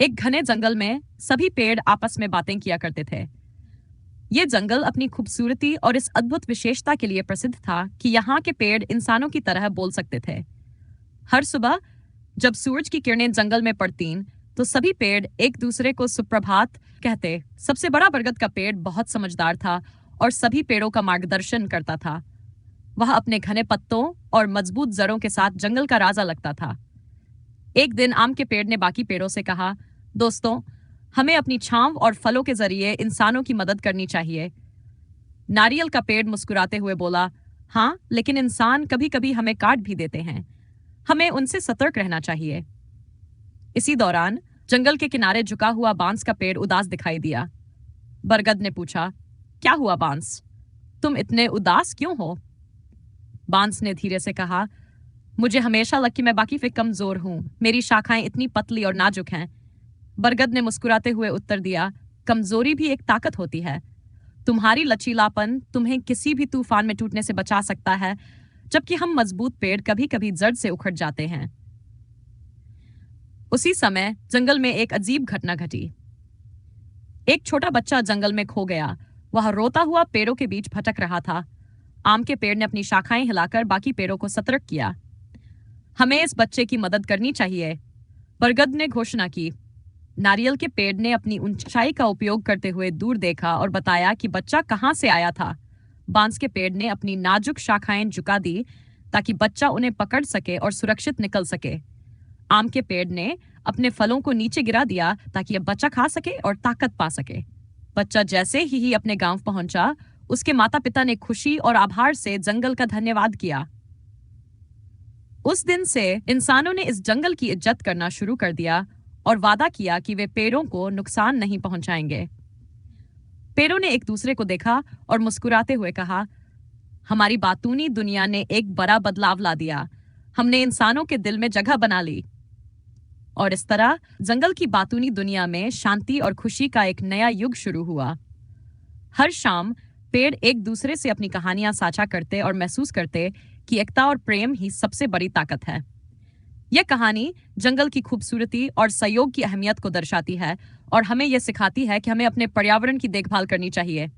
एक घने जंगल में सभी पेड़ आपस में बातें किया करते थे। ये जंगल अपनी खूबसूरती और इस अद्भुत विशेषता के लिए प्रसिद्ध था कि यहाँ के पेड़ इंसानों की तरह बोल सकते थे। हर सुबह जब सूरज की किरणें जंगल में पड़तीं, तो सभी पेड़ एक दूसरे को सुप्रभात कहते। सबसे बड़ा बरगद का पेड़ बहुत समझदार था और सभी पेड़ों का मार्गदर्शन करता था। वह अपने घने पत्तों और मजबूत जड़ों के साथ जंगल का राजा लगता था। एक दिन आम के पेड़ ने बाकी पेड़ों से कहा, दोस्तों, हमें अपनी छांव और फलों के जरिए इंसानों की मदद करनी चाहिए। नारियल का पेड़ मुस्कुराते हुए बोला, हाँ, लेकिन इंसान कभी कभी हमें काट भी देते हैं। हमें उनसे सतर्क रहना चाहिए। इसी दौरान जंगल के किनारे झुका हुआ बांस का पेड़ उदास दिखाई दिया। बरगद ने पूछा, क्या हुआ बांस? तुम इतने उदास क्यों हो? बांस ने धीरे से कहा, मुझे हमेशा लग कि मैं बाकी से कमजोर हूं। मेरी शाखाएं इतनी पतली और नाजुक हैं। बरगद ने मुस्कुराते हुए उत्तर दिया, कमजोरी भी एक ताकत होती है। तुम्हारी लचीलापन तुम्हें किसी भी तूफान में टूटने से बचा सकता है, जबकि हम मजबूत पेड़ कभी कभी जड़ से उखड़ जाते हैं। उसी समय जंगल में एक अजीब घटना घटी। एक छोटा बच्चा जंगल में खो गया। वह रोता हुआ पेड़ों के बीच भटक रहा था। आम के पेड़ ने अपनी शाखाएं हिलाकर बाकी पेड़ों को सतर्क किया। हमें इस बच्चे की मदद करनी चाहिए, बरगद ने घोषणा की। नारियल के पेड़ ने अपनी ऊंचाई का उपयोग करते हुए दूर देखा और बताया कि बच्चा कहां से आया था। बांस के पेड़ ने अपनी नाजुक शाखाएं झुका दी ताकि बच्चा उन्हें पकड़ सके और सुरक्षित निकल सके। आम के पेड़ ने अपने फलों को नीचे गिरा दिया ताकि अब बच्चा खा सके और ताकत पा सके। बच्चा जैसे ही अपने गांव पहुंचा, उसके माता पिता ने खुशी और आभार से जंगल का धन्यवाद किया। उस दिन से इंसानों ने इस जंगल की इज्जत करना शुरू कर दिया और वादा किया कि वे पेड़ों को नुकसान नहीं पहुंचाएंगे। पेड़ों ने एक दूसरे को देखा और मुस्कुराते हुए कहा, हमारी बातूनी दुनिया ने एक बड़ा बदलाव ला दिया। हमने इंसानों के दिल में जगह बना ली। और इस तरह जंगल की बातूनी दुनिया में शांति और खुशी का एक नया युग शुरू हुआ। हर शाम पेड़ एक दूसरे से अपनी कहानियां साझा करते और महसूस करते कि एकता और प्रेम ही सबसे बड़ी ताकत है। यह कहानी जंगल की खूबसूरती और सहयोग की अहमियत को दर्शाती है और हमें यह सिखाती है कि हमें अपने पर्यावरण की देखभाल करनी चाहिए।